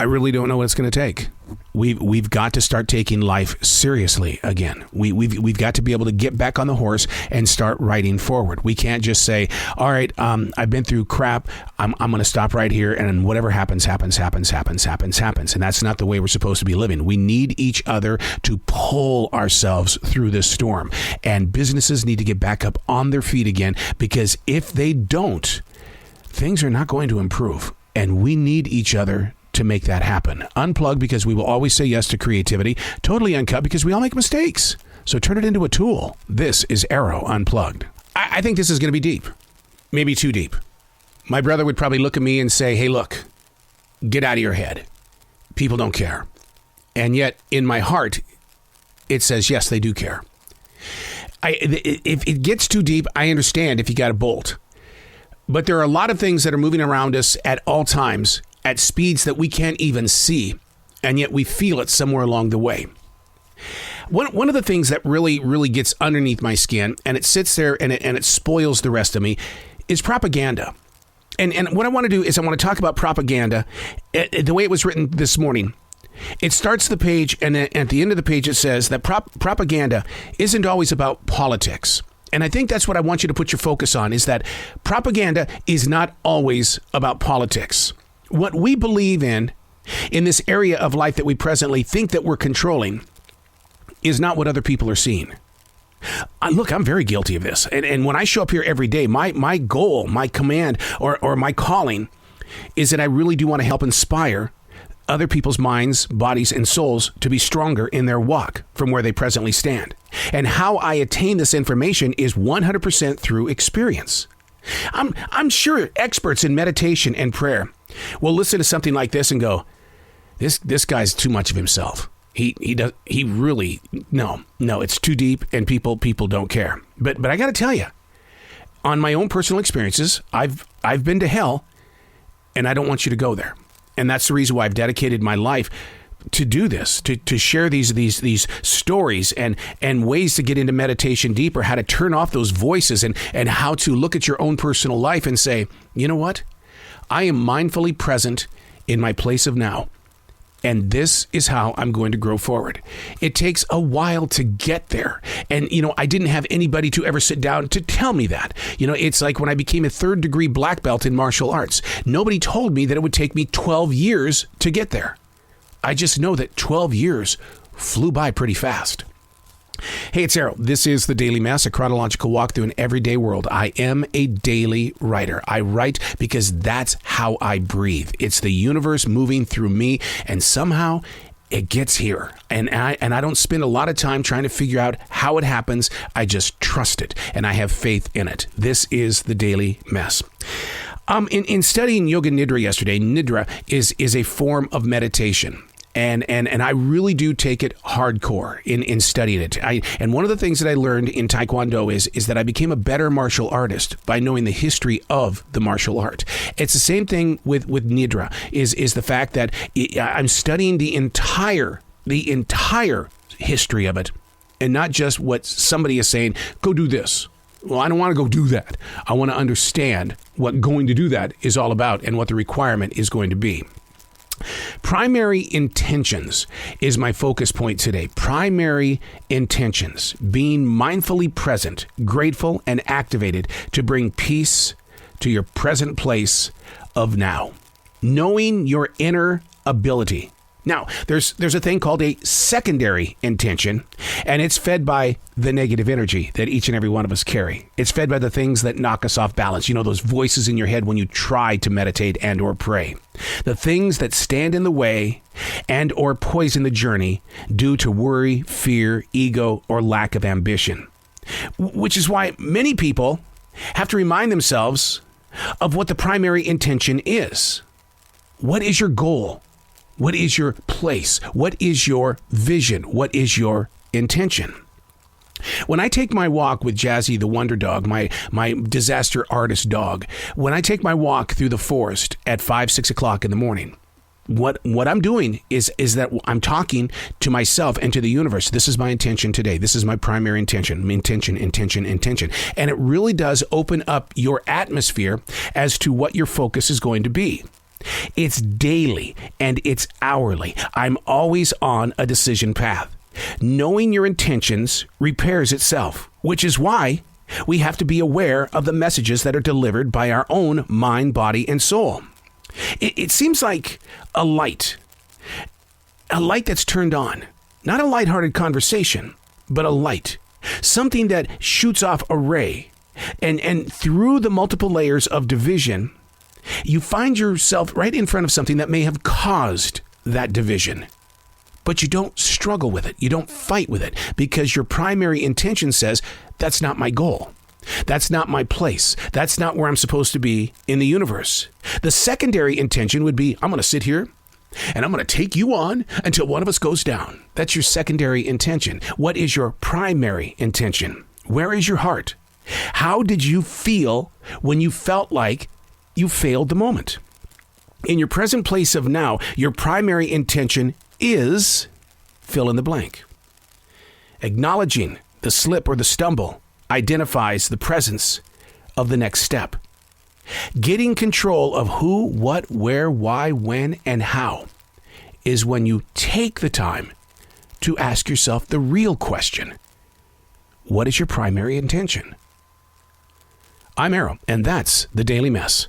I really don't know what it's going to take. We've got to start taking life seriously again. We've got to be able to get back on the horse and start riding forward. We can't just say, all right, I've been through crap. I'm going to stop right here. And whatever happens. And that's not the way we're supposed to be living. We need each other to pull ourselves through this storm. And businesses need to get back up on their feet again, because if they don't, things are not going to improve. And we need each other to make that happen. Unplugged, because we will always say yes to creativity. Totally Uncut, because we all make mistakes. So turn it into a tool. This is Arroe Unplugged. I think this is going to be deep. Maybe too deep. My brother would probably look at me and say, hey, look, get out of your head. People don't care. And yet, in my heart, it says, yes, they do care. If it gets too deep, I understand if you got a bolt. But there are a lot of things that are moving around us at all times, at speeds that we can't even see, and yet we feel it somewhere along the way. One of the things that really gets underneath my skin, and it sits there and it spoils the rest of me, is propaganda. And what I want to do is I want to talk about propaganda the way it was written this morning. It starts the page, and at the end of the page it says that propaganda isn't always about politics. And I think that's what I want you to put your focus on, is that propaganda is not always about politics. What we believe in this area of life that we presently think that we're controlling, is not what other people are seeing. Look, I'm very guilty of this. And when I show up here every day, my goal, my command, or my calling is that I really do want to help inspire other people's minds, bodies, and souls to be stronger in their walk from where they presently stand. And how I attain this information is 100% through experience. I'm sure experts in meditation and prayer will listen to something like this and go, this guy's too much of himself. No, it's too deep, and people don't care. But I got to tell you, on my own personal experiences, I've been to hell, and I don't want you to go there. And that's the reason why I've dedicated my life to do this, to share these stories and ways to get into meditation deeper, how to turn off those voices, and how to look at your own personal life and say, you know what? I am mindfully present in my place of now. And this is how I'm going to grow forward. It takes a while to get there. And, I didn't have anybody to ever sit down to tell me that. It's like when I became a 3rd degree black belt in martial arts. Nobody told me that it would take me 12 years to get there. I just know that 12 years flew by pretty fast. Hey, it's Arroe. This is The Daily Mess, a chronological walk through an everyday world. I am a daily writer. I write because that's how I breathe. It's the universe moving through me, and somehow it gets here. And I don't spend a lot of time trying to figure out how it happens. I just trust it, and I have faith in it. This is The Daily Mess. In studying Yoga Nidra yesterday, Nidra is a form of meditation. And I really do take it hardcore in studying it. And one of the things that I learned in Taekwondo is that I became a better martial artist by knowing the history of the martial art. It's the same thing with Nidra, is the fact that I'm studying the entire history of it, and not just what somebody is saying, go do this. Well, I don't want to go do that. I want to understand what going to do that is all about and what the requirement is going to be. Primary intentions is my focus point today. Primary intentions, being mindfully present, grateful, and activated to bring peace to your present place of now. Knowing your inner ability. Now, there's a thing called a secondary intention, and it's fed by the negative energy that each and every one of us carry. It's fed by the things that knock us off balance. Those voices in your head when you try to meditate and or pray. The things that stand in the way and or poison the journey due to worry, fear, ego, or lack of ambition. Which is why many people have to remind themselves of what the primary intention is. What is your goal? What is your place? What is your vision? What is your intention? When I take my walk with Jazzy the Wonder Dog, my disaster artist dog, when I take my walk through the forest at 5, 6 o'clock in the morning, what I'm doing is that I'm talking to myself and to the universe. This is my intention today. This is my primary intention. Intention. And it really does open up your atmosphere as to what your focus is going to be. It's daily and it's hourly. I'm always on a decision path. Knowing your intentions repairs itself, which is why we have to be aware of the messages that are delivered by our own mind, body, and soul. It seems like a light that's turned on. Not a lighthearted conversation, but a light. Something that shoots off a ray. And through the multiple layers of division, you find yourself right in front of something that may have caused that division. But you don't struggle with it. You don't fight with it because your primary intention says, that's not my goal. That's not my place. That's not where I'm supposed to be in the universe. The secondary intention would be, I'm going to sit here and I'm going to take you on until one of us goes down. That's your secondary intention. What is your primary intention? Where is your heart? How did you feel when you felt like you failed the moment? In your present place of now, your primary intention is fill in the blank. Acknowledging the slip or the stumble identifies the presence of the next step. Getting control of who, what, where, why, when, and how is when you take the time to ask yourself the real question. What is your primary intention? I'm Arroe, and that's the Daily Mess.